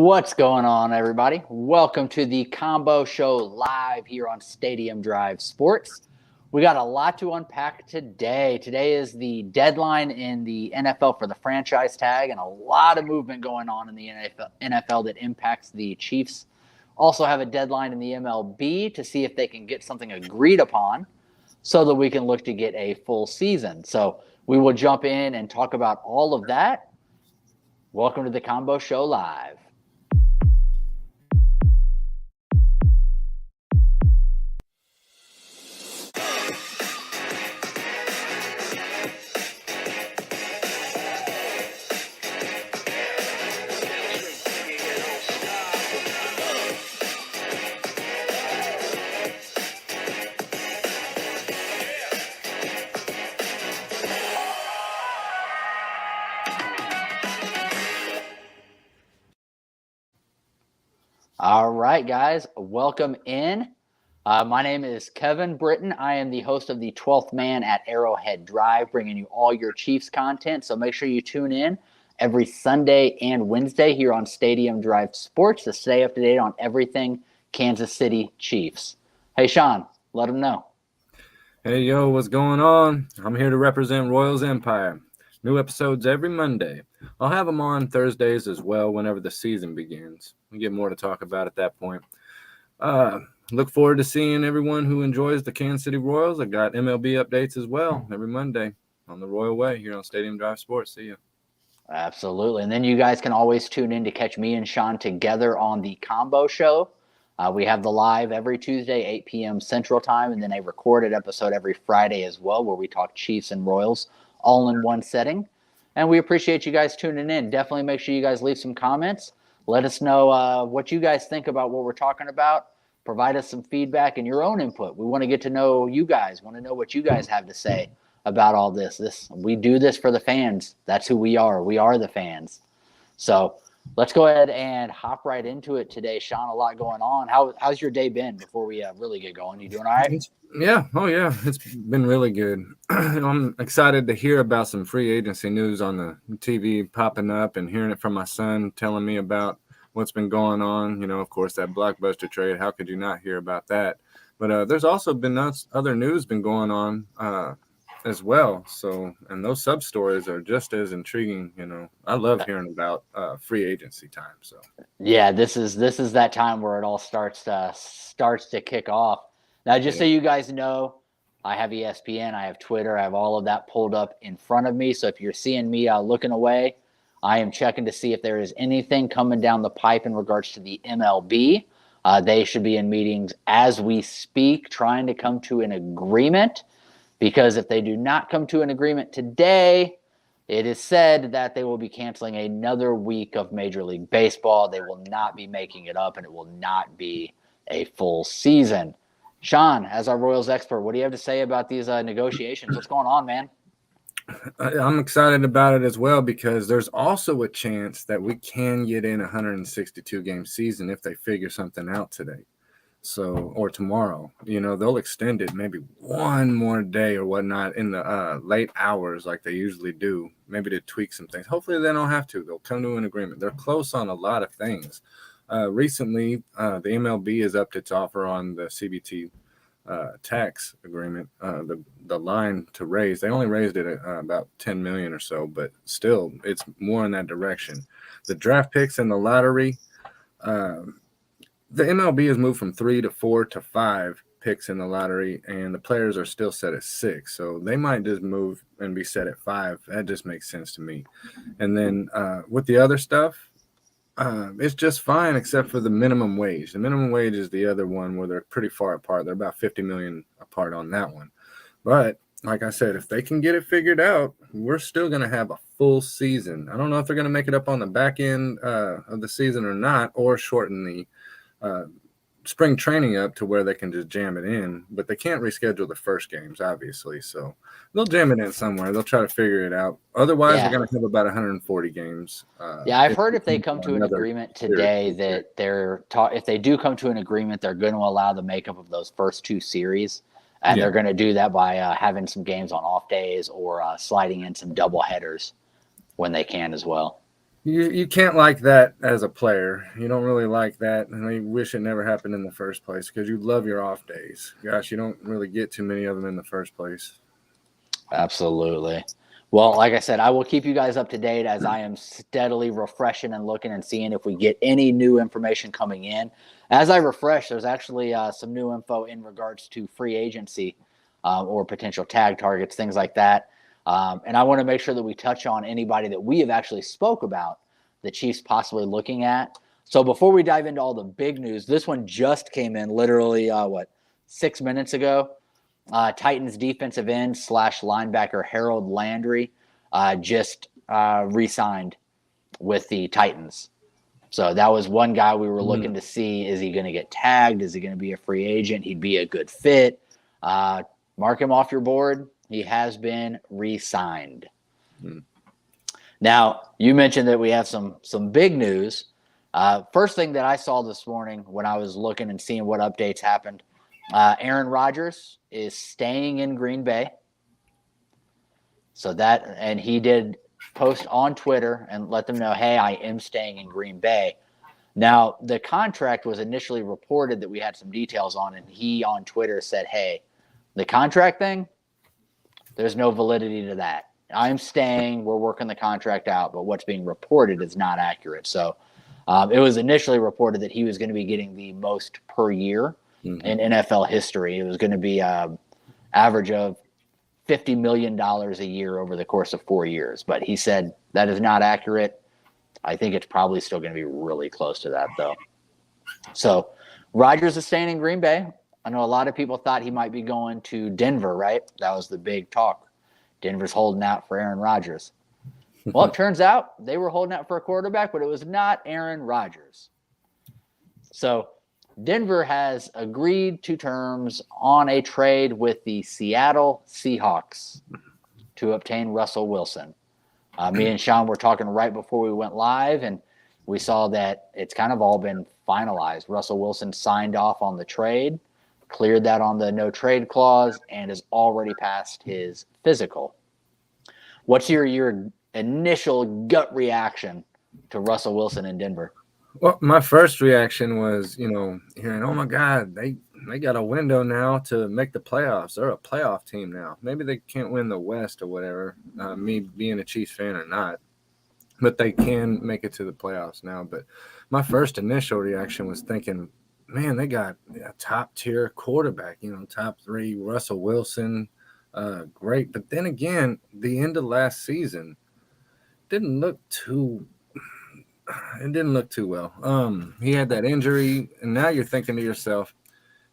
What's going on, everybody? Welcome to the Combo Show live here on Stadium Drive Sports. We got a lot to unpack today. Today is the deadline in the NFL for the franchise tag, and a lot of movement going on in the NFL that impacts the Chiefs. Also have a deadline in the MLB to see if they can get something agreed upon so that we can look to get a full season. So we will jump in and talk about all of that. Welcome to the Combo Show live. All right, guys, welcome in. My name is Kevin Britton. I am the host of the 12th Man at Arrowhead Drive, bringing you all your Chiefs content. So make sure you tune in every Sunday and Wednesday here on Stadium Drive Sports to stay up to date on everything Kansas City Chiefs. Hey, Sean, let them know. Hey, yo, what's going on? I'm here to represent Royals Empire. New episodes every Monday. I'll have them on Thursdays as well whenever the season begins. We get more to talk about at that point. Look forward to seeing everyone who enjoys the Kansas City Royals. I got MLB updates as well every Monday on the Royal Way here on Stadium Drive Sports. See you. Absolutely. And then you guys can always tune in to catch me and Sean together on the Combo Show. We have the live every Tuesday, 8 p.m. Central Time, and then a recorded episode every Friday as well where we talk Chiefs and Royals all in one setting. And we appreciate you guys tuning in. Definitely make sure you guys leave some comments. Let us know what you guys think about what we're talking about. Provide us some feedback and your own input. We want to get to know you guys, want to know what you guys have to say about all this. We do this for the fans. That's who we are. We are the fans. So let's go ahead and hop right into it today. Sean, a lot going on. How's your day been before we really get going? You doing all right? Yeah. Oh, yeah. It's been really good. I'm excited to hear about some free agency news on the TV popping up and hearing it from my son telling me about what's been going on. You know, of course, that blockbuster trade. How could you not hear about that? But there's also been other news been going on as well. So, and those sub stories are just as intriguing. You know, I love hearing about free agency time. So, yeah, this is that time where it all starts to kick off. Now, just so you guys know, I have ESPN, I have Twitter, I have all of that pulled up in front of me. So if you're seeing me looking away, I am checking to see if there is anything coming down the pipe in regards to the MLB. They should be in meetings as we speak, trying to come to an agreement. Because if they do not come to an agreement today, it is said that they will be canceling another week of Major League Baseball. They will not be making it up, and it will not be a full season. Sean, as our Royals expert, what do you have to say about these negotiations? What's going on, man? I'm excited about it as well because there's also a chance that we can get in a 162-game season if they figure something out today. So, or tomorrow, you know, they'll extend it maybe one more day or whatnot in the late hours like they usually do, maybe to tweak some things. Hopefully they don't have to. They'll come to an agreement. They're close on a lot of things. Recently, the MLB has upped its offer on the CBT tax agreement, the line to raise. They only raised it about $10 million or so, but still it's more in that direction. The draft picks and the lottery, the MLB has moved from 3 to 4 to 5 picks in the lottery, and the players are still set at 6. So they might just move and be set at 5. That just makes sense to me. And then with the other stuff, it's just fine except for the minimum wage. The minimum wage is the other one where they're pretty far apart. They're about $50 million apart on that one. But like I said, if they can get it figured out, we're still going to have a full season. I don't know if they're going to make it up on the back end of the season or not, or shorten the spring training up to where they can just jam it in, but they can't reschedule the first games, obviously. So they'll jam it in somewhere. They'll try to figure it out. Otherwise, we're going to have about 140 games. I've heard if they come to an agreement today that if they do come to an agreement, they're going to allow the makeup of those first two series, and they're going to do that by having some games on off days or sliding in some double headers when they can as well. You can't like that as a player. You don't really like that, and you wish it never happened in the first place because you love your off days. Gosh, you don't really get too many of them in the first place. Absolutely. Well, like I said, I will keep you guys up to date as I am steadily refreshing and looking and seeing if we get any new information coming in. As I refresh, there's actually some new info in regards to free agency or potential tag targets, things like that. And I want to make sure that we touch on anybody that we have actually spoke about the Chiefs possibly looking at. So before we dive into all the big news, this one just came in literally, 6 minutes ago. Titans defensive end / linebacker Harold Landry just re-signed with the Titans. So that was one guy we were looking to see. Is he going to get tagged? Is he going to be a free agent? He'd be a good fit. Mark him off your board. He has been re-signed. Now, you mentioned that we have some big news. First thing that I saw this morning when I was looking and seeing what updates happened, Aaron Rodgers is staying in Green Bay. And he did post on Twitter and let them know, hey, I am staying in Green Bay. Now, the contract was initially reported that we had some details on, and he on Twitter said, hey, the contract thing, there's no validity to that. I'm staying. We're working the contract out, but what's being reported is not accurate. So it was initially reported that he was going to be getting the most per year in NFL history. It was going to be an average of $50 million a year over the course of 4 years. But he said that is not accurate. I think it's probably still going to be really close to that, though. So Rodgers is staying in Green Bay. I know a lot of people thought he might be going to Denver, right? That was the big talk. Denver's holding out for Aaron Rodgers. Well, it turns out they were holding out for a quarterback, but it was not Aaron Rodgers. So Denver has agreed to terms on a trade with the Seattle Seahawks to obtain Russell Wilson. Me and Sean were talking right before we went live, and we saw that it's kind of all been finalized. Russell Wilson signed off on the trade, cleared that on the no trade clause, and has already passed his physical. What's your initial gut reaction to Russell Wilson in Denver? Well, my first reaction was, hearing, oh my God, they got a window now to make the playoffs. They're a playoff team now. Maybe they can't win the West or whatever, me being a Chiefs fan or not, but they can make it to the playoffs now. But my first initial reaction was thinking, man, they got a top tier quarterback, top 3, Russell Wilson, great. But then again, the end of last season didn't look too well. He had that injury, and now you're thinking to yourself,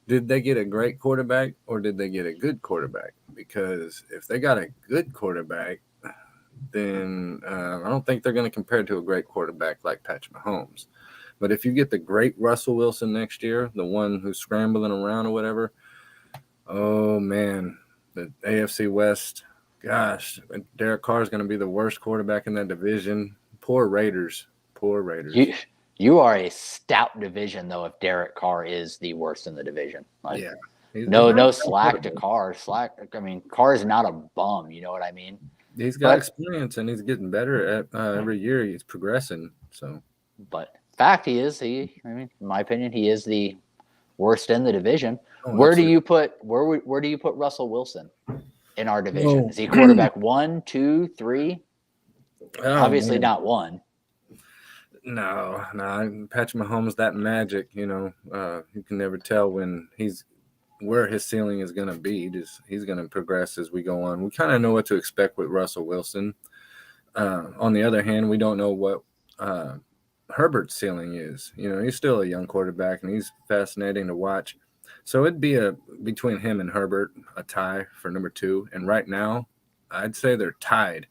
did they get a great quarterback or did they get a good quarterback? Because if they got a good quarterback, then I don't think they're going to compare to a great quarterback like Patrick Mahomes. But if you get the great Russell Wilson next year, the one who's scrambling around or whatever, oh, man, the AFC West, gosh, Derek Carr is going to be the worst quarterback in that division. Poor Raiders. You are a stout division, though, if Derek Carr is the worst in the division. Yeah. No slack to Carr. Carr is not a bum. You know what I mean? He's got experience, and he's getting better at every year. He's progressing. So, but fact in my opinion, he is the worst in the division. Oh, where do you put Russell Wilson in our division? Is he quarterback 1, 2, 3? Obviously not 1. No. Patrick Mahomes, that magic, you can never tell where his ceiling is going to be. He's going to progress as we go on. We kind of know what to expect with Russell Wilson. On the other hand, we don't know what Herbert's ceiling is. He's still a young quarterback, and he's fascinating to watch. So it'd be between him and Herbert, a tie for number 2. And right now, I'd say they're tied.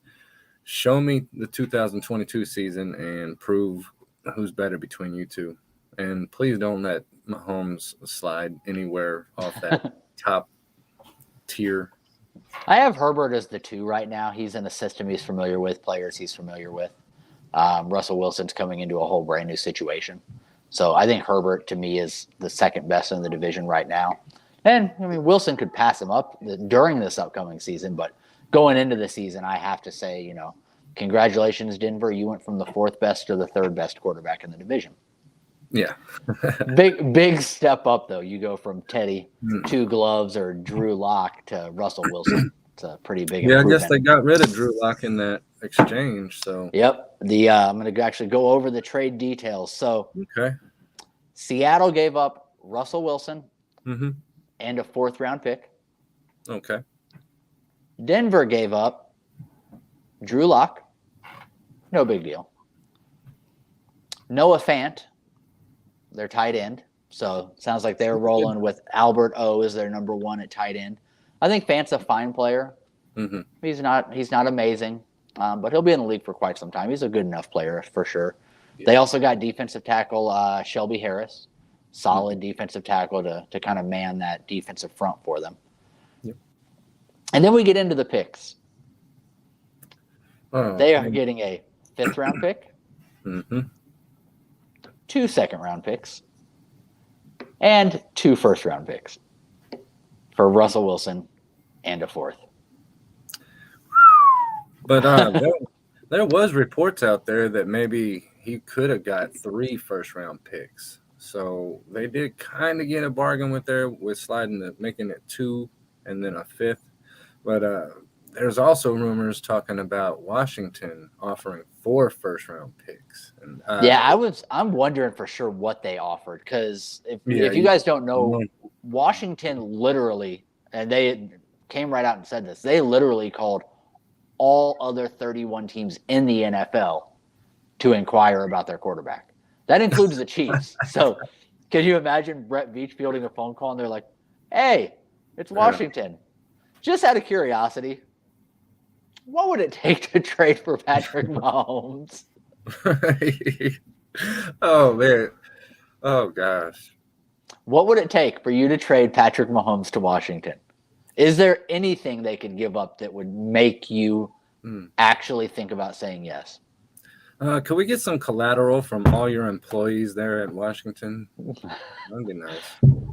Show me the 2022 season and prove who's better between you two. And please don't let Mahomes slide anywhere off that top tier. I have Herbert as the 2 right now. He's in a system he's familiar with, players he's familiar with. Russell Wilson's coming into a whole brand new situation. So I think Herbert, to me, is the second best in the division right now. And, Wilson could pass him up during this upcoming season, but going into the season, I have to say, Congratulations, Denver. You went from the 4th best to the 3rd best quarterback in the division. Yeah. Big step up, though. You go from Teddy, 2 gloves, or Drew Lock to Russell Wilson. It's a pretty big improvement. I guess they got rid of Drew Lock in that exchange. So Yep. I'm going to actually go over the trade details. So okay. Seattle gave up Russell Wilson and a 4th-round pick. Okay. Denver gave up Drew Lock. No big deal. Noah Fant, their tight end. So sounds like they're rolling with Albert O as their number 1 at tight end. I think Fant's a fine player. He's not amazing, but he'll be in the league for quite some time. He's a good enough player for sure. Yeah. They also got defensive tackle Shelby Harris, solid defensive tackle to kind of man that defensive front for them. Yep. And then we get into the picks. They are getting a 5th-round pick, 2 second-round picks, and 2 first-round picks for Russell Wilson and a 4th. But there was reports out there that maybe he could have got 3 first-round picks. So they did kind of get a bargain with making it 2 and then a 5th. But there's also rumors talking about Washington offering 4 first-round picks. And I'm wondering for sure what they offered, because if you guys don't know, Washington literally, and they came right out and said this, they literally called all other 31 teams in the NFL to inquire about their quarterback. That includes the Chiefs. So can you imagine Brett Veach fielding a phone call and they're like, hey, it's Washington. Just out of curiosity, what would it take to trade for Patrick Mahomes? Oh, man. Oh, gosh. What would it take for you to trade Patrick Mahomes to Washington? Is there anything they could give up that would make you actually think about saying yes? Could we get some collateral from all your employees there at Washington? That'd be nice.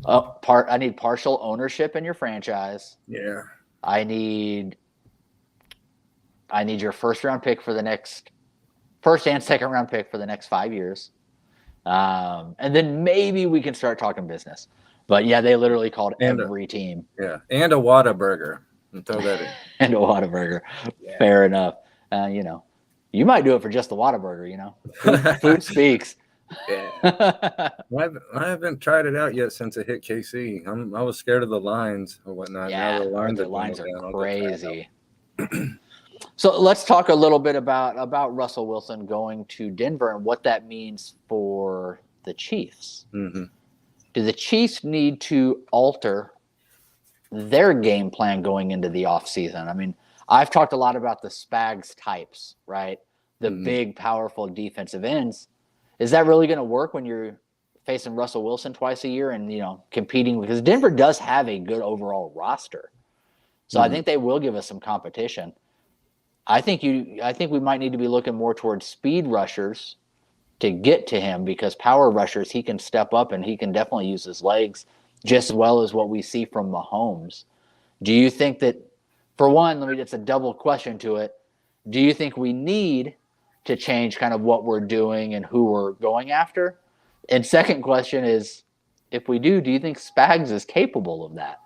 I need partial ownership in your franchise. Yeah. I need your first and second round pick for the next 5 years. And then maybe we can start talking business. But yeah, they literally called every team. Yeah. And a Whataburger. And throw that in. And a Whataburger. Yeah. Fair enough. You might do it for just the Whataburger, Food speaks. Yeah. I haven't tried it out yet since it hit KC. I was scared of the lines or whatnot. Yeah, now the lines are crazy. So let's talk a little bit about Russell Wilson going to Denver and what that means for the Chiefs. Do the Chiefs need to alter their game plan going into the offseason? I mean, I've talked a lot about the Spags types, right? The big, powerful defensive ends. Is that really going to work when you're facing Russell Wilson twice a year and, competing? Because Denver does have a good overall roster. So I think they will give us some competition. I think we might need to be looking more towards speed rushers to get to him, because power rushers, he can step up and he can definitely use his legs just as well as what we see from Mahomes. Do you think that, for one, it's a double question to it. Do you think we need to change kind of what we're doing and who we're going after? And second question is, if we do you think Spags is capable of that?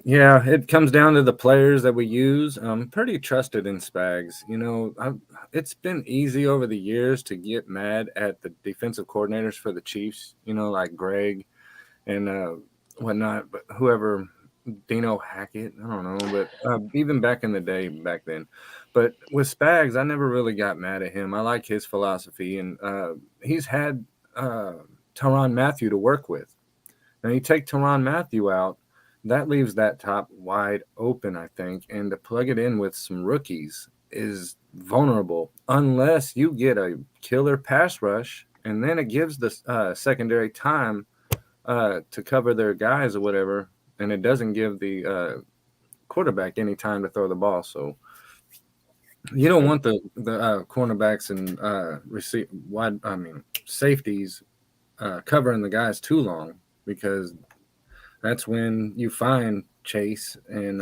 Yeah, it comes down to the players that we use. I'm pretty trusted in Spags. It's been easy over the years to get mad at the defensive coordinators for the Chiefs, like Greg and whatnot, but whoever, Dino Hackett, I don't know, but even back in the day, back then. But with Spags, I never really got mad at him. I like his philosophy, and he's had Tyrann Mathieu to work with. Now, you take Tyrann Mathieu out, that leaves that top wide open, I think, and to plug it in with some rookies is vulnerable unless you get a killer pass rush, and then it gives the secondary time to cover their guys or whatever, and it doesn't give the quarterback any time to throw the ball. So you don't want the cornerbacks and safeties covering the guys too long, because that's when you find Chase and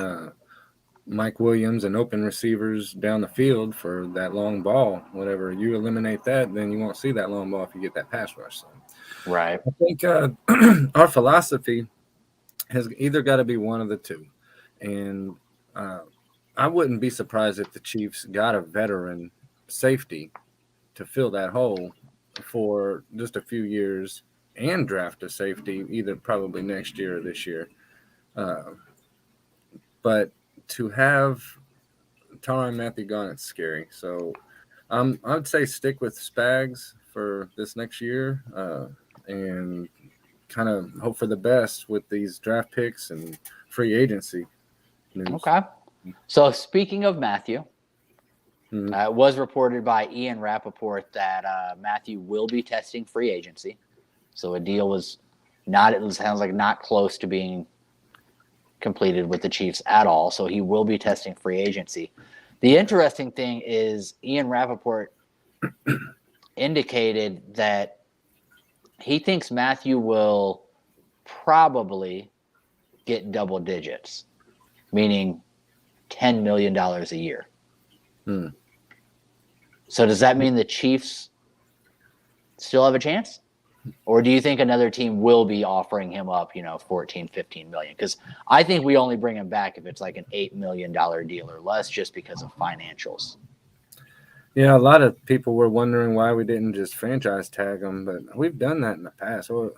Mike Williams and open receivers down the field for that long ball. Whatever you eliminate that, then you won't see that long ball if you get that pass rush. So Right. I think our philosophy has either got to be one of the two. And I wouldn't be surprised if the Chiefs got a veteran safety to fill that hole for just a few years and draft a safety either probably next year or this year. But to have Tyrann Mathieu gone, it's scary. So I'd say stick with Spags for this next year and kind of hope for the best with these draft picks and free agency news. Okay. So speaking of Mathieu, it was reported by Ian Rappaport that Mathieu will be testing free agency. So a deal was not, it sounds like not close to being completed with the Chiefs at all. So he will be testing free agency. The interesting thing is Ian Rappaport indicated that he thinks Mathieu will probably get double digits, meaning $10 million a year. So does that mean the Chiefs still have a chance? Or do you think another team will be offering him up, 14, 15 million? Because I think we only bring him back if it's like an $8 million deal or less just because of financials. Yeah, a lot of people were wondering why we didn't just franchise tag him, but we've done that in the past. Well,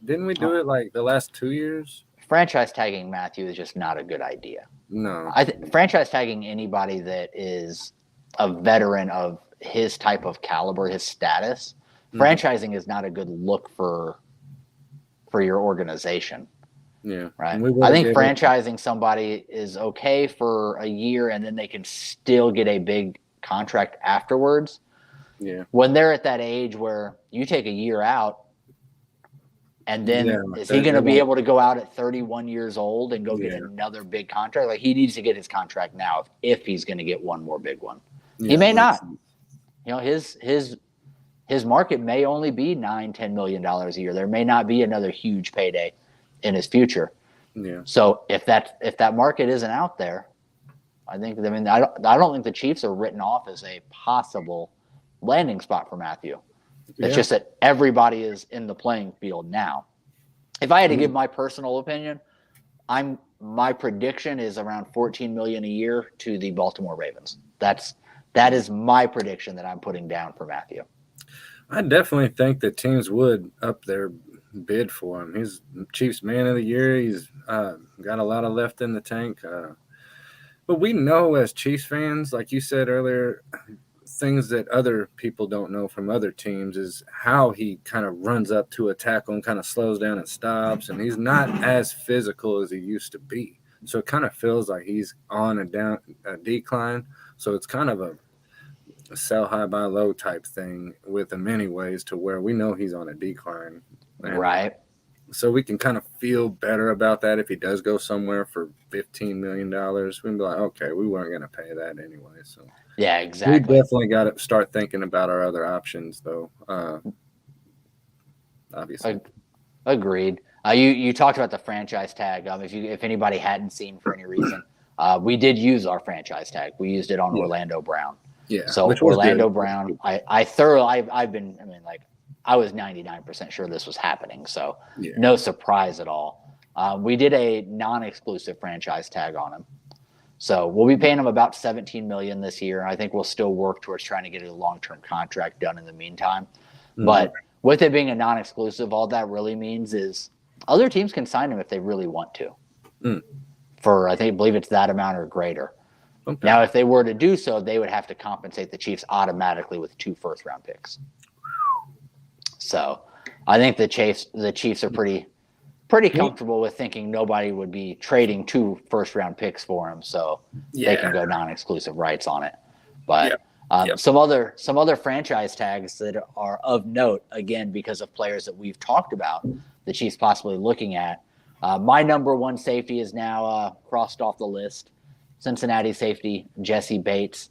didn't we do it like the last 2 years? Franchise tagging Mathieu is just not a good idea. No. I think franchise tagging anybody that is a veteran of his type of caliber, his status, franchising is not a good look for your organization. Yeah. Right. I think franchising somebody is okay for a year and then they can still get a big contract afterwards. Yeah. When they're at that age where you take a year out and then is he going to be able to go out at 31 years old and go get another big contract? Like he needs to get his contract now if he's going to get one more big one. He may not. His market may only be $9-10 million a year. There may not be another huge payday in his future. Yeah. So if that market isn't out there, I don't think the Chiefs are written off as a possible landing spot for Mathieu. It's just that everybody is in the playing field now. If I had to give my personal opinion, my prediction is around $14 million a year to the Baltimore Ravens. That is my prediction that I'm putting down for Mathieu. I definitely think that teams would up their bid for him. He's Chiefs Man of the Year. He's got a lot of left in the tank. But we know as Chiefs fans, like you said earlier, things that other people don't know from other teams is how he kind of runs up to a tackle and kind of slows down and stops. And he's not as physical as he used to be. So it kind of feels like he's on a decline. So it's kind of a sell high, buy low type thing with him anyways, to where we know he's on a decline. Right. So we can kind of feel better about that if he does go somewhere for $15 million. We'd be like, okay, we weren't going to pay that anyway. So yeah, exactly. We definitely got to start thinking about our other options, though. Obviously. Agreed. You talked about the franchise tag. If anybody hadn't seen for any reason, we did use our franchise tag. We used it on Orlando Brown. Yeah. So Orlando Brown, I was 99% sure this was happening. So no surprise at all. We did a non-exclusive franchise tag on him. So we'll be paying him about $17 million this year. I think we'll still work towards trying to get a long-term contract done in the meantime. But with it being a non-exclusive, all that really means is other teams can sign him if they really want to. For I believe it's that amount or greater. Okay. Now, if they were to do so, they would have to compensate the Chiefs automatically with 2 first-round picks. So I think the Chiefs are pretty comfortable with thinking nobody would be trading 2 first-round picks for him, so they can go non-exclusive rights on it. But some other franchise tags that are of note, again, because of players that we've talked about, the Chiefs possibly looking at. My number one safety is now crossed off the list. Cincinnati safety Jesse Bates.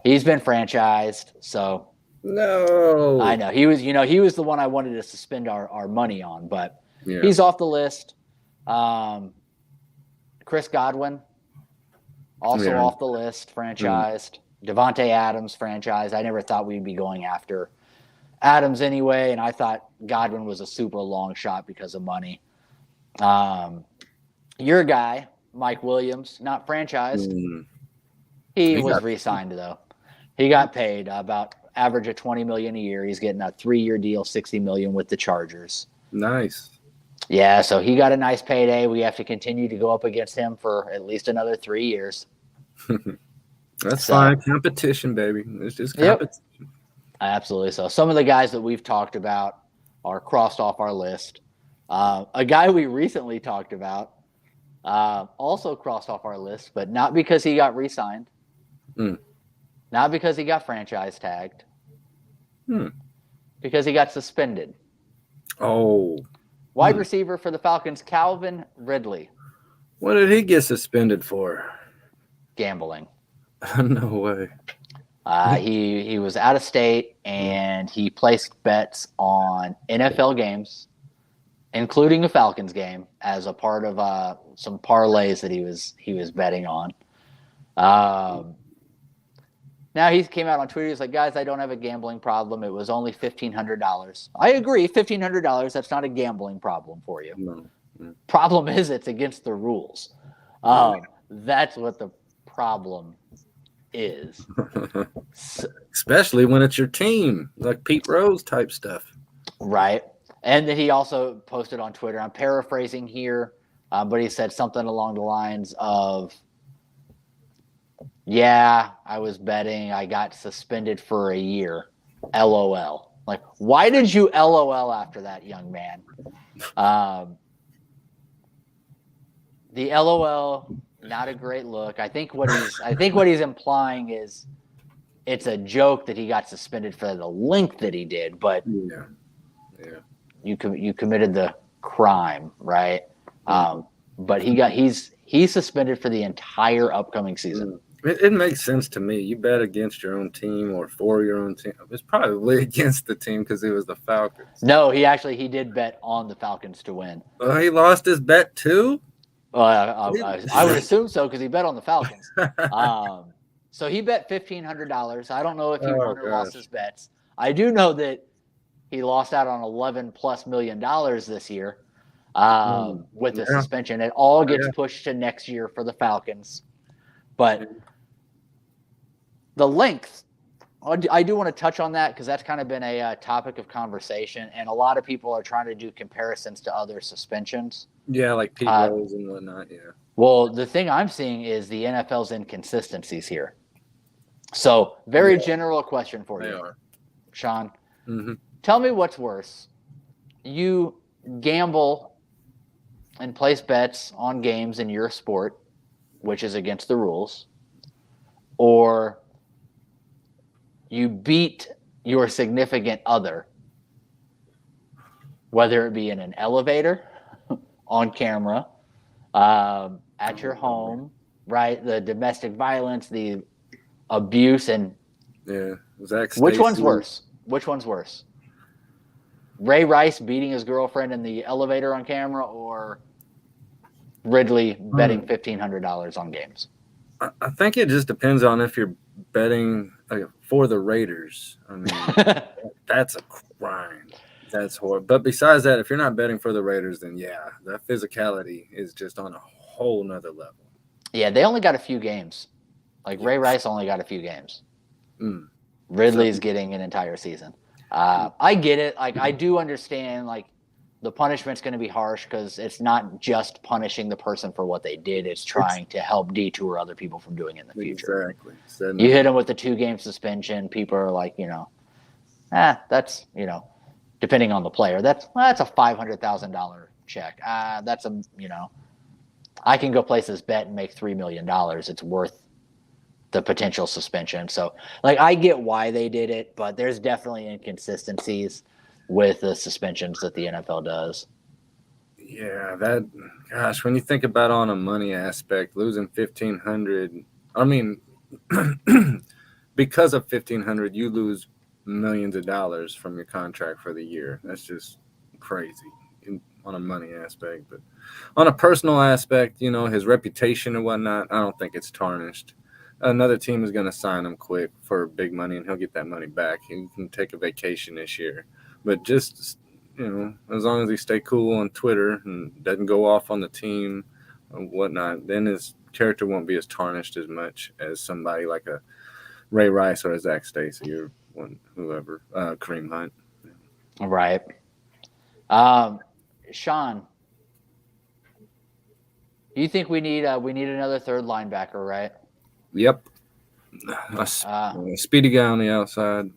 He's been franchised, so no. I know he was the one I wanted to suspend our money on, but he's off the list. Chris Godwin, also Yeah. off the list, franchised. Devontae Adams, franchise. I never thought we'd be going after Adams anyway, and I thought Godwin was a super long shot because of money. Your guy, Mike Williams, not franchised. He was re-signed though. He got paid about average of $20 million a year. He's getting a 3-year deal, $60 million with the Chargers. Nice. Yeah, so he got a nice payday. We have to continue to go up against him for at least another 3 years. That's fine. Competition, baby. It's just competition. Yep. Absolutely. So some of the guys that we've talked about are crossed off our list. A guy we recently talked about also crossed off our list, but not because he got re-signed. Not because he got franchise tagged. Because he got suspended. Oh. Wide receiver for the Falcons, Calvin Ridley. What did he get suspended for? Gambling. No way. He was out of state and he placed bets on NFL games, including a Falcons game, as a part of some parlays that he was betting on. Now he came out on Twitter. He's like, guys, I don't have a gambling problem. It was only $1,500. I agree, $1,500. That's not a gambling problem for you. No. Problem is, it's against the rules. That's what the problem is. Especially when it's your team, like Pete Rose type stuff. Right. And then he also posted on Twitter, I'm paraphrasing here, but he said something along the lines of, yeah, I was betting. I got suspended for a year. LOL. Like, why did you LOL after that, young man? The LOL, not a great look. I think what he's implying is it's a joke that he got suspended for the length that he did, but you committed the crime, right? But he's suspended for the entire upcoming season. It makes sense to me. You bet against your own team or for your own team. It's probably against the team because it was the Falcons. No, he did bet on the Falcons to win. Oh, he lost his bet too? I would assume so because he bet on the Falcons. So he bet $1,500. I don't know if he won or lost his bets. I do know that he lost out on $11+ million this year with the suspension. It all gets pushed to next year for the Falcons. But the length, I do want to touch on that because that's kind of been a topic of conversation, and a lot of people are trying to do comparisons to other suspensions. Yeah, like Pete Rose and whatnot, yeah. Well, the thing I'm seeing is the NFL's inconsistencies here. So, very general question for you, Sean. Tell me what's worse. You gamble and place bets on games in your sport, which is against the rules, or you beat your significant other, whether it be in an elevator, on camera, at your home, right? The domestic violence, the abuse, and which one's worse? Which one's worse? Ray Rice beating his girlfriend in the elevator on camera, or Ridley betting $1,500 on games? I think it just depends on if you're betting for the Raiders. I mean, that's a crime. That's horrible. But besides that, if you're not betting for the Raiders, then that physicality is just on a whole nother level. Yeah, they only got a few games. Like Ray Rice only got a few games. Ridley's getting an entire season. I get it. Like, I do understand, like, the punishment's going to be harsh because it's not just punishing the person for what they did. It's trying to help detour other people from doing it in the future. Exactly. You hit them with the 2-game suspension. People are like, that's, depending on the player, that's a $500,000 check. That's I can go place this bet and make $3 million. It's worth the potential suspension. So, like, I get why they did it, but there's definitely inconsistencies with the suspensions that the NFL does. Yeah, when you think about on a money aspect, losing $1,500, I mean, because of $1,500, you lose millions of dollars from your contract for the year. That's just crazy. on a money aspect. But on a personal aspect, you know, his reputation and whatnot, I don't think it's tarnished. Another team is going to sign him quick for big money, and he'll get that money back. He can take a vacation this year. But just, you know, as long as he stay cool on Twitter and doesn't go off on the team and whatnot, then his character won't be as tarnished as much as somebody like a Ray Rice or a Zach Stacy or whoever, Kareem Hunt. Right. Sean, you think we need another third linebacker, right? Yep. A speedy guy on the outside.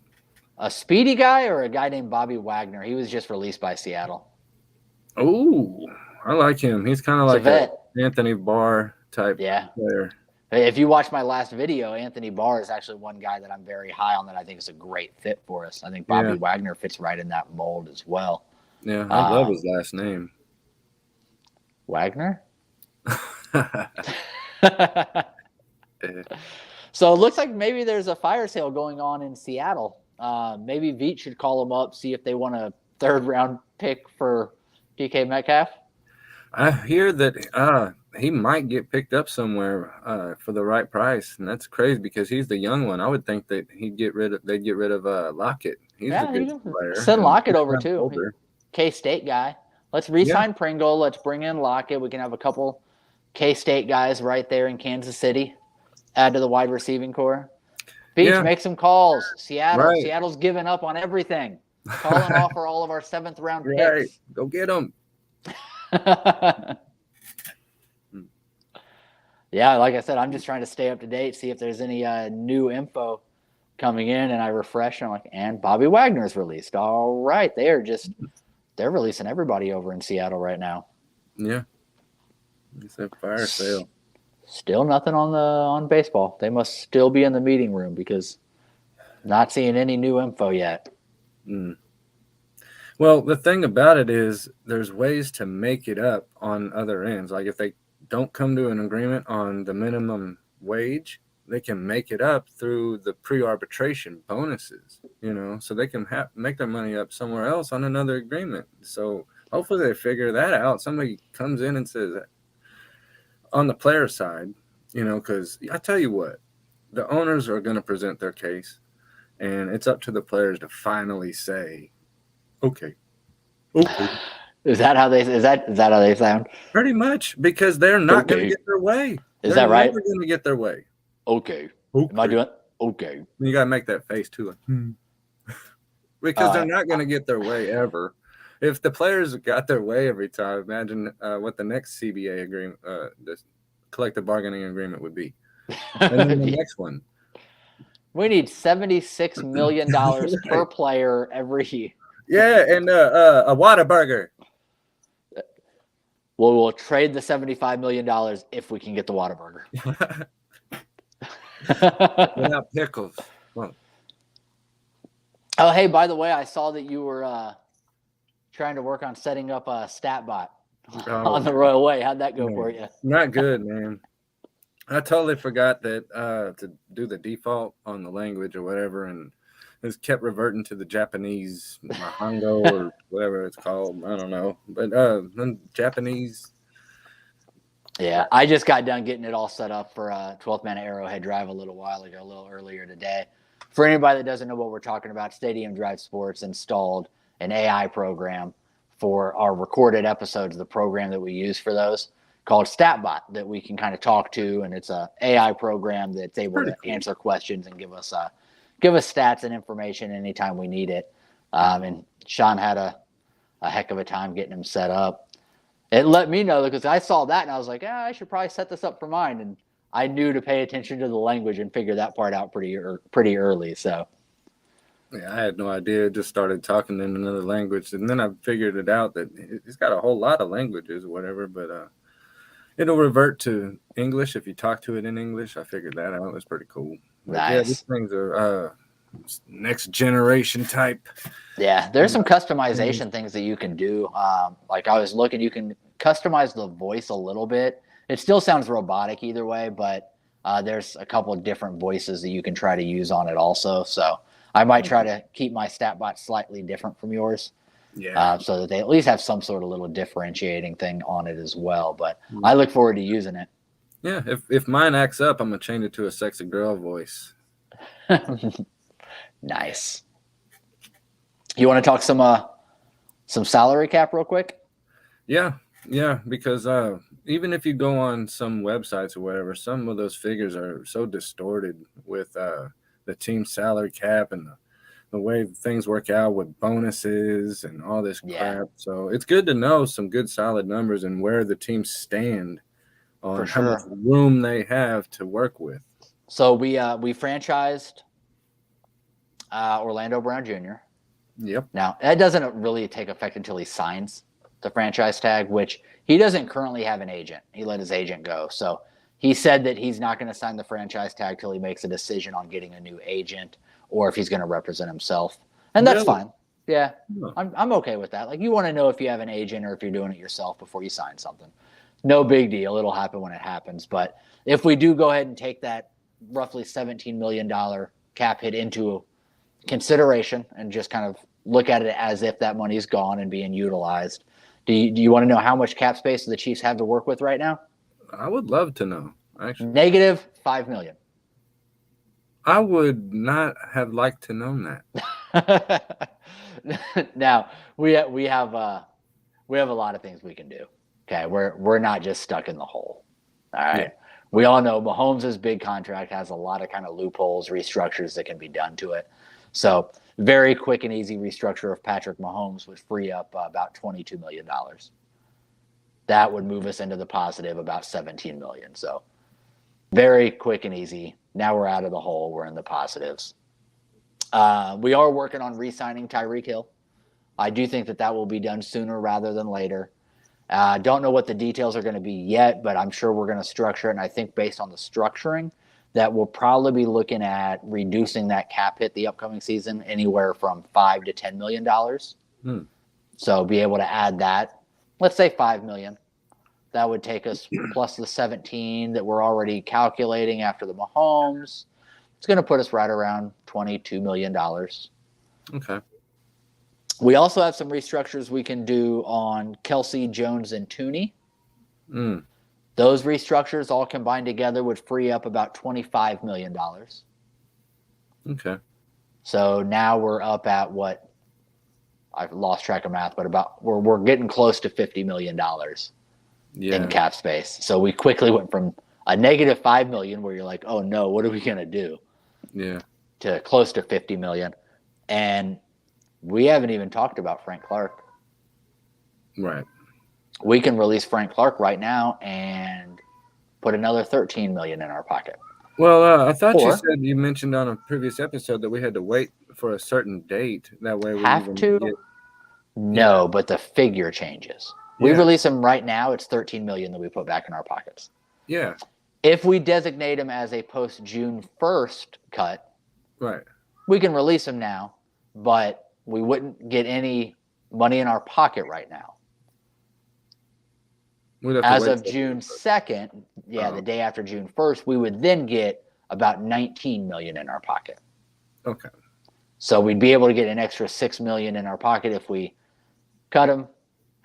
A speedy guy or a guy named Bobby Wagner? He was just released by Seattle. Oh, I like him. He's kind of like an Anthony Barr type player. If you watch my last video, Anthony Barr is actually one guy that I'm very high on that I think is a great fit for us. I think Bobby Wagner fits right in that mold as well. Yeah, I love his last name. Wagner? So it looks like maybe there's a fire sale going on in Seattle. Maybe Veach should call them up, see if they want a third-round pick for DK Metcalf. I hear that he might get picked up somewhere for the right price, and that's crazy because he's the young one. I would think that they'd get rid of Lockett. He's a good player. Send Lockett over too. K-State guy. Let's re-sign Pringle. Let's bring in Lockett. We can have a couple K-State guys right there in Kansas City. Add to the wide receiving core. Beach, make some calls. Seattle's given up on everything. Call and offer all of our 7th-round picks. Right. Go get them. Yeah, like I said, I'm just trying to stay up to date, see if there's any new info coming in, and I refresh, and I'm like, and Bobby Wagner's released. All right, they're releasing everybody over in Seattle right now. Yeah, it's a fire sale. Still nothing on baseball. They must still be in the meeting room because not seeing any new info yet. Well, the thing about it is there's ways to make it up on other ends. Like if they don't come to an agreement on the minimum wage, they can make it up through the pre-arbitration bonuses, you know, so they can make their money up somewhere else on another agreement. So hopefully they figure that out. Somebody comes in and says, on the player side, you know, because I tell you what, the owners are going to present their case, and it's up to the players to finally say, okay. Is that how they sound? Pretty much, because they're not going to get their way. Is that right? They're going to get their way. Okay. Am I doing okay? You got to make that face too, because they're not going to get their way ever. If the players got their way every time, imagine what the next CBA agreement, the collective bargaining agreement would be. And then the next one. We need $76 million per player every year. Yeah, and a Whataburger. Well, we'll trade the $75 million if we can get the Whataburger. Without pickles. Well. Oh, hey, by the way, I saw that you were trying to work on setting up a stat bot on the Royal Way. How'd that go for you? Not good, man. I totally forgot that to do the default on the language or whatever, and just kept reverting to the Japanese Mahongo or whatever it's called. I don't know, but Japanese. Yeah, I just got done getting it all set up for 12th Man at Arrowhead Drive a little earlier today. For anybody that doesn't know what we're talking about, Stadium Drive Sports installed an AI program for our recorded episodes, the program that we use for those, called StatBot, that we can kind of talk to, and it's a AI program that's able to answer questions and give us stats and information anytime we need it. And Sean had a heck of a time getting him set up. It let me know because I saw that and I was like, I should probably set this up for mine. And I knew to pay attention to the language and figure that part out pretty early. So. Yeah, I had no idea. Just started talking in another language, and then I figured it out that it's got a whole lot of languages or whatever, but it'll revert to English if you talk to it in English. I figured that out. It was pretty cool. But nice. Yeah, these things are next generation type. Yeah, there's some customization things that you can do. Like I was looking, you can customize the voice a little bit. It still sounds robotic either way, but there's a couple of different voices that you can try to use on it also. So I might try to keep my StatBot slightly different from yours. Yeah. so that they at least have some sort of little differentiating thing on it as well. But I look forward to using it. Yeah. If mine acts up, I'm gonna change it to a sexy girl voice. Nice. You want to talk some salary cap real quick? Yeah. Yeah. Because even if you go on some websites or whatever, some of those figures are so distorted with the team salary cap and the way things work out with bonuses and all this Yeah, crap. So it's good to know some good solid numbers and where the teams stand for on how much sure. room they have to work with. So we franchised Orlando Brown Jr. Yep. Now that doesn't really take effect until he signs the franchise tag, which he doesn't currently have an agent. He let his agent go, so he said that he's not going to sign the franchise tag till he makes a decision on getting a new agent or if he's going to represent himself, and that's Really? fine. Yeah, Huh. I'm okay with that. Like, you want to know if you have an agent or if you're doing it yourself before you sign something. No big deal. It'll happen when it happens. But if we do go ahead and take that roughly $17 million cap hit into consideration and just kind of look at it as if that money is gone and being utilized, do you want to know how much cap space the Chiefs have to work with right now? I would love to know, actually. Negative $5 million. I would not have liked to know that. Now we have a lot of things we can do. Okay, we're not just stuck in the hole. All right. Yeah. We all know Mahomes' big contract has a lot of kind of loopholes, restructures that can be done to it. So very quick and easy restructure of Patrick Mahomes would free up about $22 million. That would move us into the positive about $17 million. So very quick and easy. Now we're out of the hole. We're in the positives. We are working on re-signing Tyreek Hill. I do think that will be done sooner rather than later. Don't know what the details are going to be yet, but I'm sure we're going to structure it. And I think based on the structuring, that we'll probably be looking at reducing that cap hit the upcoming season anywhere from $5 to $10 million. So be able to add that. Let's say $5 million. That would take us plus the 17 that we're already calculating after the Mahomes. It's going to put us right around $22 million. Okay. We also have some restructures we can do on Kelsey, Jones, and Tooney. Those restructures all combined together would free up about $25 million. Okay. So now we're up at what? I've lost track of math, but we're getting close to $50 million in cap space. So we quickly went from a negative $5 million, where you're like, oh no, what are we going to do? Yeah. To close to $50 million. And we haven't even talked about Frank Clark. Right. We can release Frank Clark right now and put another $13 million in our pocket. Well, I thought you mentioned on a previous episode that we had to wait for a certain date. That way we have to. No, but the figure changes. We release him right now. It's $13 million that we put back in our pockets. Yeah. If we designate him as a post June 1st cut, right, we can release him now, but we wouldn't get any money in our pocket right now. As of June 2nd, the day after June 1st, we would then get about $19 million in our pocket. Okay. So we'd be able to get an extra $6 million in our pocket if we cut him,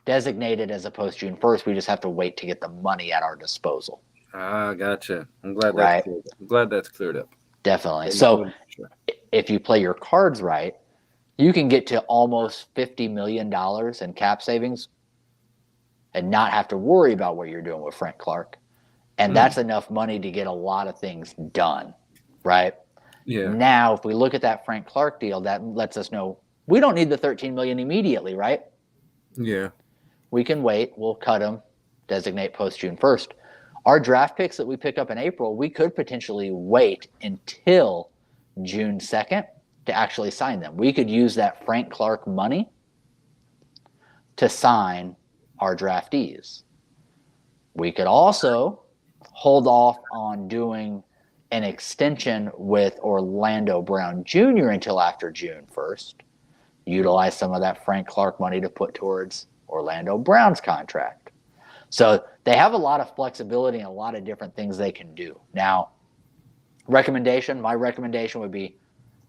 designated as a post June 1st. We just have to wait to get the money at our disposal. Ah, gotcha. I'm glad that's cleared up. Definitely. So if you play your cards right, you can get to almost $50 million in cap savings and not have to worry about what you're doing with Frank Clark. And that's enough money to get a lot of things done, right? Yeah. Now, if we look at that Frank Clark deal, that lets us know we don't need the $13 million immediately, right? Yeah. We can wait. We'll cut him, designate post June 1st. Our draft picks that we pick up in April, we could potentially wait until June 2nd to actually sign them. We could use that Frank Clark money to sign our draftees. We could also hold off on doing an extension with Orlando Brown Jr. until after June 1st. Utilize some of that Frank Clark money to put towards Orlando Brown's contract. So they have a lot of flexibility and a lot of different things they can do. Now, my recommendation would be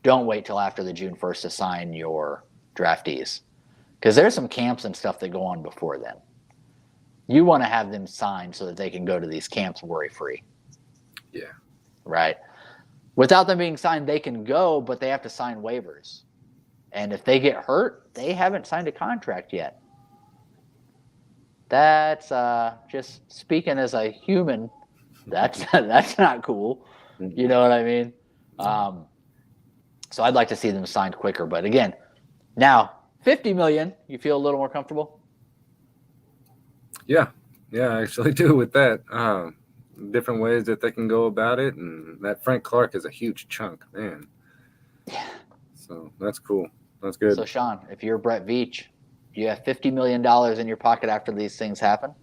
don't wait till after the June 1st to sign your draftees. Because there's some camps and stuff that go on before then. You want to have them signed so that they can go to these camps worry-free. Yeah. Right? Without them being signed, they can go, but they have to sign waivers. And if they get hurt, they haven't signed a contract yet. That's just speaking as a human. That's not cool. You know what I mean? So I'd like to see them signed quicker. But again, now $50 million. You feel a little more comfortable? Yeah, I actually do with that. Different ways that they can go about it, and that Frank Clark is a huge chunk, man. Yeah. So that's cool. That's good. So Sean, if you're Brett Veach, you have $50 million in your pocket after these things happen.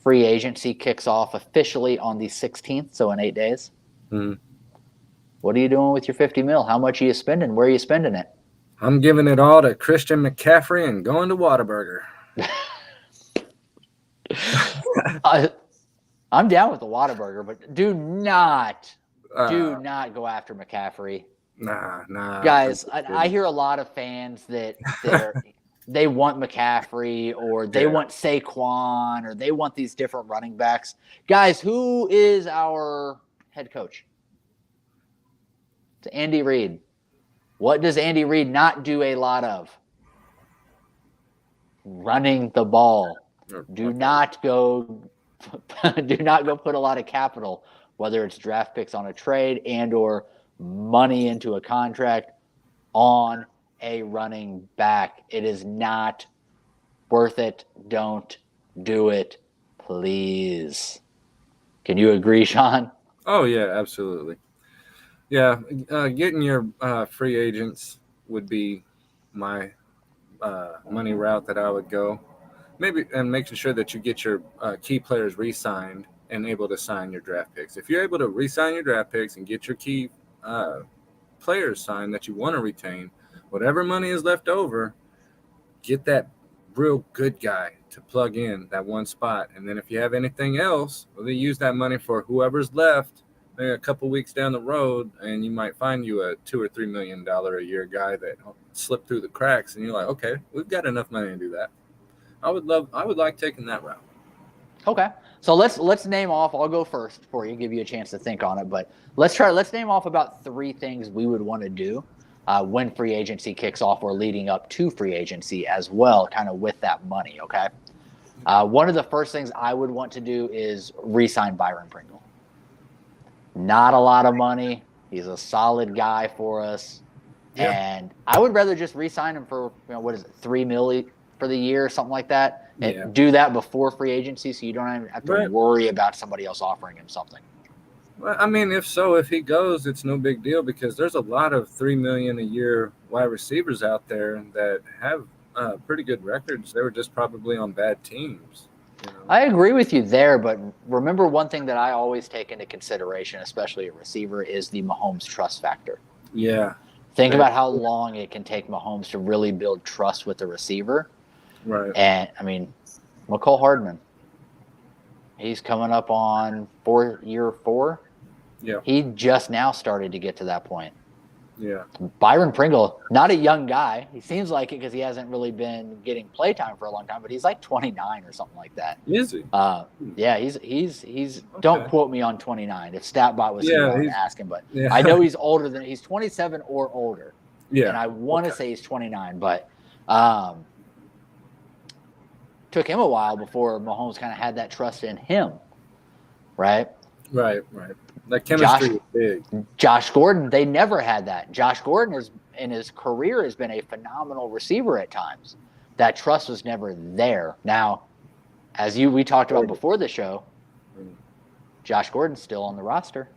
Free agency kicks off officially on the 16th, so in 8 days. Mm-hmm. What are you doing with your $50 million? How much are you spending? Where are you spending it? I'm giving it all to Christian McCaffrey and going to Whataburger. I'm down with the Whataburger, but do not go after McCaffrey. Nah. Guys, I hear a lot of fans that they want McCaffrey or they want Saquon or they want these different running backs. Guys, who is our head coach? It's Andy Reid. What does Andy Reid not do a lot of? Running the ball. Do not go put a lot of capital, whether it's draft picks on a trade and or money into a contract on a running back. It is not worth it. Don't do it, please. Can you agree, Sean? Oh, yeah, absolutely. Yeah, getting your free agents would be my money route that I would go. Maybe, and making sure that you get your key players re-signed and able to sign your draft picks. If you're able to re-sign your draft picks and get your key players signed that you want to retain, whatever money is left over, get that real good guy to plug in that one spot. And then if you have anything else, well, they use that money for whoever's left maybe a couple weeks down the road, and you might find you a $2 or $3 million a year guy that slipped through the cracks, and you're like, okay, we've got enough money to do that. I would like taking that route. Okay. So let's name off. I'll go first for you, give you a chance to think on it. But let's name off about 3 things we would want to do when free agency kicks off or leading up to free agency as well, kind of with that money. Okay. One of the first things I would want to do is re-sign Byron Pringle. Not a lot of money. He's a solid guy for us. Yeah. And I would rather just re-sign him for, what is it, $3 million for the year or something like that. And do that before free agency so you don't even have to worry about somebody else offering him something. Well, I mean, if he goes, it's no big deal because there's a lot of $3 million a year wide receivers out there that have pretty good records. They were just probably on bad teams. I agree with you there, but remember one thing that I always take into consideration, especially a receiver, is the Mahomes trust factor. Yeah. Think about how long it can take Mahomes to really build trust with the receiver. Right. And, I mean, McCole Hardman, he's coming up on year 4. Yeah. He just now started to get to that point. Yeah. Byron Pringle, not a young guy. He seems like it because he hasn't really been getting playtime for a long time, but he's like 29 or something like that. Is he? Yeah, he's okay. Don't quote me on 29. If StatBot was here, I would ask him, but I know he's older than he's 27 or older. Yeah. And I want to say he's 29, but took him a while before Mahomes kind of had that trust in him. Right. That chemistry is big. Josh Gordon, they never had that. Josh Gordon in his career has been a phenomenal receiver at times. That trust was never there. Now, as we talked about before the show, Josh Gordon's still on the roster.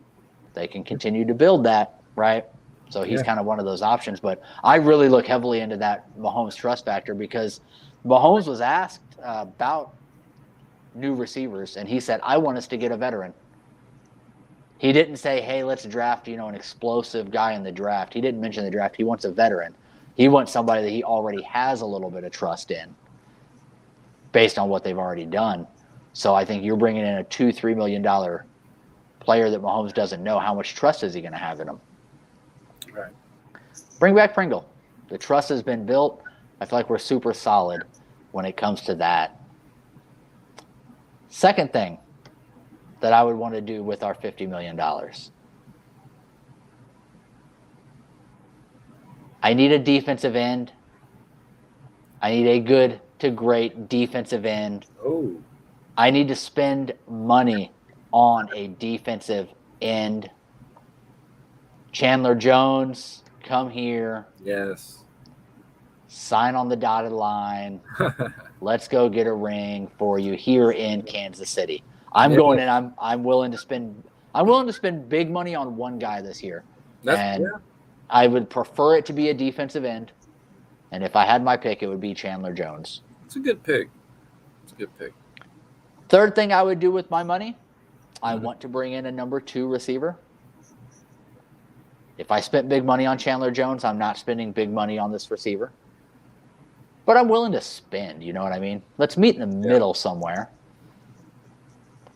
They can continue to build that, right? So he's kind of one of those options. But I really look heavily into that Mahomes trust factor because Mahomes was asked about new receivers, and he said, I want us to get a veteran. He didn't say, hey, let's draft, an explosive guy in the draft. He didn't mention the draft. He wants a veteran. He wants somebody that he already has a little bit of trust in based on what they've already done. So I think you're bringing in a $2-3 million player that Mahomes doesn't know. How much trust is he going to have in him? Right. Bring back Pringle. The trust has been built. I feel like we're super solid when it comes to that. Second thing that I would want to do with our $50 million. I need a defensive end. I need a good to great defensive end. Oh. I need to spend money on a defensive end. Chandler Jones, come here. Yes. Sign on the dotted line. Let's go get a ring for you here in Kansas City. I'm going in. I'm willing to spend big money on one guy this year. I would prefer it to be a defensive end. And if I had my pick, it would be Chandler Jones. It's a good pick. Third thing I would do with my money, I want to bring in a number 2 receiver. If I spent big money on Chandler Jones, I'm not spending big money on this receiver. But I'm willing to spend, you know what I mean? Let's meet in the middle somewhere.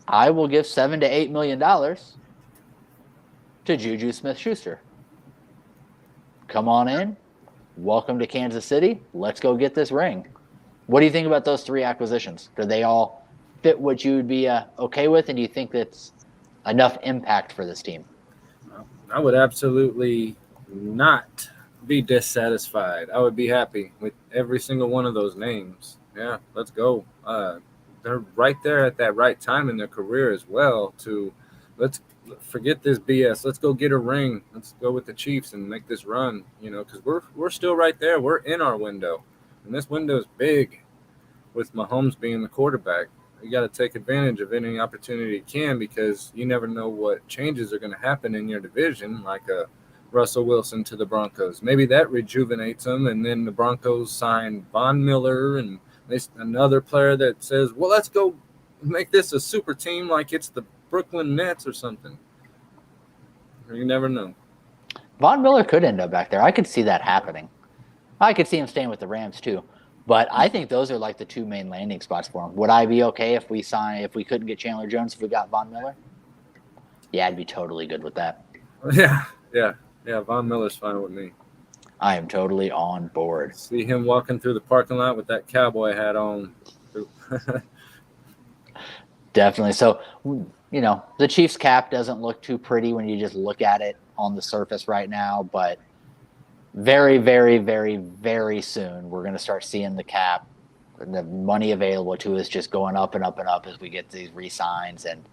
I will give $7 to $8 million to Juju Smith-Schuster. Come on in. Welcome to Kansas City. Let's go get this ring. What do you think about those 3 acquisitions? Do they all fit what you would be okay with? And do you think that's enough impact for this team? I would absolutely not be dissatisfied. I would be happy with every single one of those names. Yeah, let's go. They're right there at that right time in their career as well let's forget this BS. Let's go get a ring. Let's go with the Chiefs and make this run, because we're still right there. We're in our window, and this window is big with Mahomes being the quarterback. You got to take advantage of any opportunity you can, because you never know what changes are going to happen in your division, like a Russell Wilson to the Broncos. Maybe that rejuvenates them, and then the Broncos sign Von Miller and another player that says, well, let's go make this a super team like it's the Brooklyn Nets or something. You never know. Von Miller could end up back there. I could see that happening. I could see him staying with the Rams too. But I think those are like the 2 main landing spots for him. Would I be okay if we couldn't get Chandler Jones if we got Von Miller? Yeah, I'd be totally good with that. Yeah. Von Miller's fine with me. I am totally on board. See him walking through the parking lot with that cowboy hat on. Definitely. So, the Chiefs cap doesn't look too pretty when you just look at it on the surface right now, but very, very, very, very soon we're going to start seeing the cap and the money available to us just going up and up and up as we get these re-signs and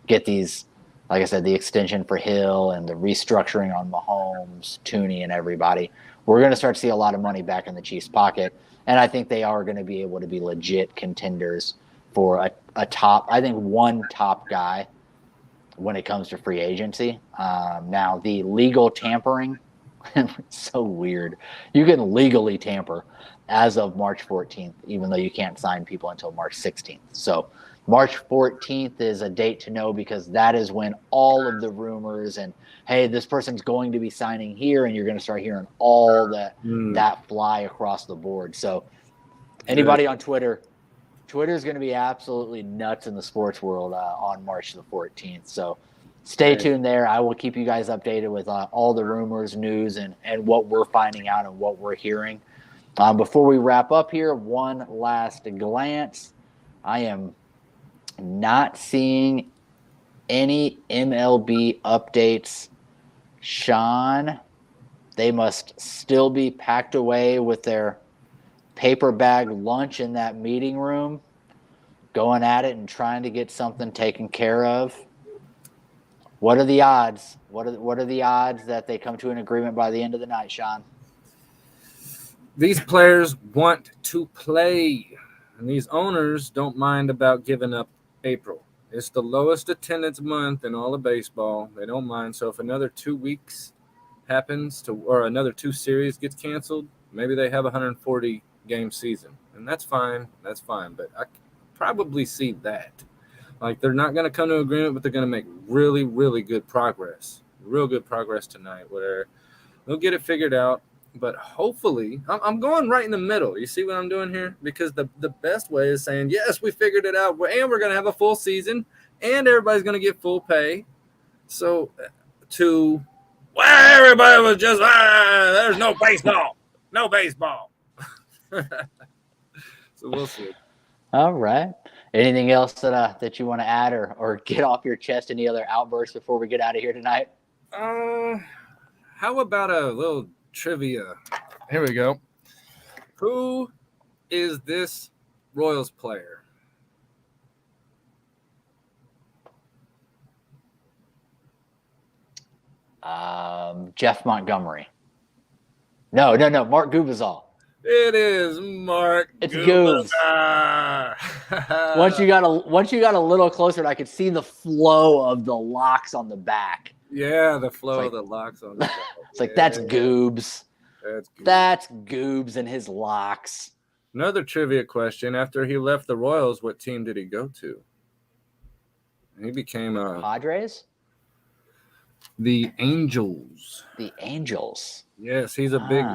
get these, like I said, the extension for Hill and the restructuring on Mahomes, Tooney, and everybody. We're going to start to see a lot of money back in the Chiefs' pocket, and I think they are going to be able to be legit contenders for a top, I think one top guy when it comes to free agency. Now, the legal tampering, it's so weird. You can legally tamper as of March 14th, even though you can't sign people until March 16th. So March 14th is a date to know, because that is when all of the rumors and, hey, this person's going to be signing here, and you're going to start hearing all that fly across the board. So anybody on Twitter is going to be absolutely nuts in the sports world on March the 14th. So stay tuned there. I will keep you guys updated with all the rumors, news, and what we're finding out and what we're hearing. Before we wrap up here, one last glance. I am not seeing any MLB updates. Sean, they must still be packed away with their paper bag lunch in that meeting room, going at it and trying to get something taken care of. What are the odds? What are the odds that they come to an agreement by the end of the night, Sean? These players want to play, and these owners don't mind about giving up April. It's the lowest attendance month in all of baseball. They don't mind. So if another 2 weeks happens or another 2 series gets canceled, maybe they have a 140-game season, and that's fine. But I probably see that. Like, they're not going to come to an agreement, but they're going to make really, really good progress. Real good progress tonight, where they'll get it figured out. But hopefully, I'm going right in the middle. You see what I'm doing here? Because the best way is saying, yes, we figured it out, and we're going to have a full season, and everybody's going to get full pay. So everybody was just, there's no baseball. No baseball. So we'll see. All right. Anything else that you want to add or get off your chest? Any other outbursts before we get out of here tonight? How about a little trivia? Here we go. Who is this Royals player? Jeff Montgomery. No. Mark Gubazal. It is Mark. It's Goobs. Once you got a little closer, and I could see the flow of the locks on the back. Yeah, the flow of the locks on the back. It's like that's Goobs. That's Goobs. That's Goobs and his locks. Another trivia question. After he left the Royals, what team did he go to? He became Padres? The Angels. The Angels. Yes, he's a big.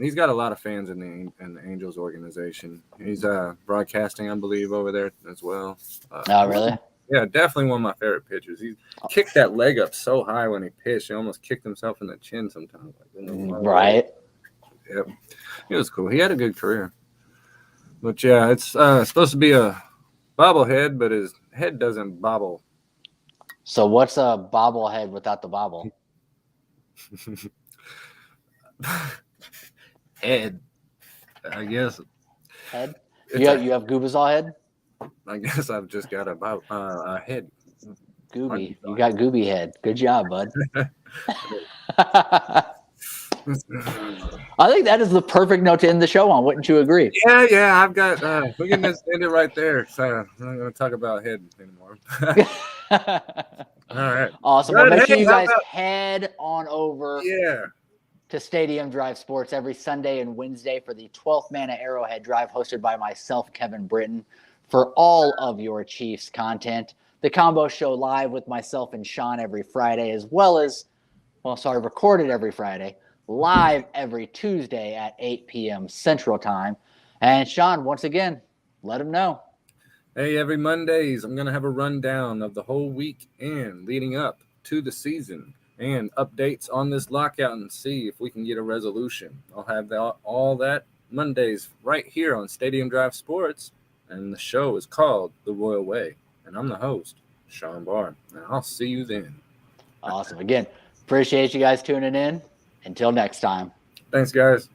He's got a lot of fans in the Angels organization. He's broadcasting, I believe, over there as well. Oh, really? Yeah, definitely one of my favorite pitchers. He kicked that leg up so high when he pitched, he almost kicked himself in the chin sometimes. Right. Yep, it was cool. He had a good career. But yeah, it's supposed to be a bobblehead, but his head doesn't bobble. So what's a bobblehead without the bobble? Head, I guess. Head? You have Gubazal head? I guess I've just got a head. Gooby. You got Gooby head. Good job, bud. I think that is the perfect note to end the show on. Wouldn't you agree? Yeah. I've got. We can just end it right there. So I'm not going to talk about head anymore. All right. Awesome. Well, make sure you guys head on over. Yeah. To Stadium Drive Sports every Sunday and Wednesday for the 12th Man at Arrowhead Drive, hosted by myself, Kevin Britton, for all of your Chiefs content. The Combo Show live with myself and Sean every Friday, as well as, recorded every Friday, live every Tuesday at 8 p.m. Central Time. And Sean, once again, let them know. Hey, every Mondays, I'm going to have a rundown of the whole week and leading up to the season. And updates on this lockout and see if we can get a resolution. I'll have all that Mondays right here on Stadium Drive Sports. And the show is called The Royal Way. And I'm the host, Sean Barr. And I'll see you then. Awesome. Again, appreciate you guys tuning in. Until next time. Thanks, guys.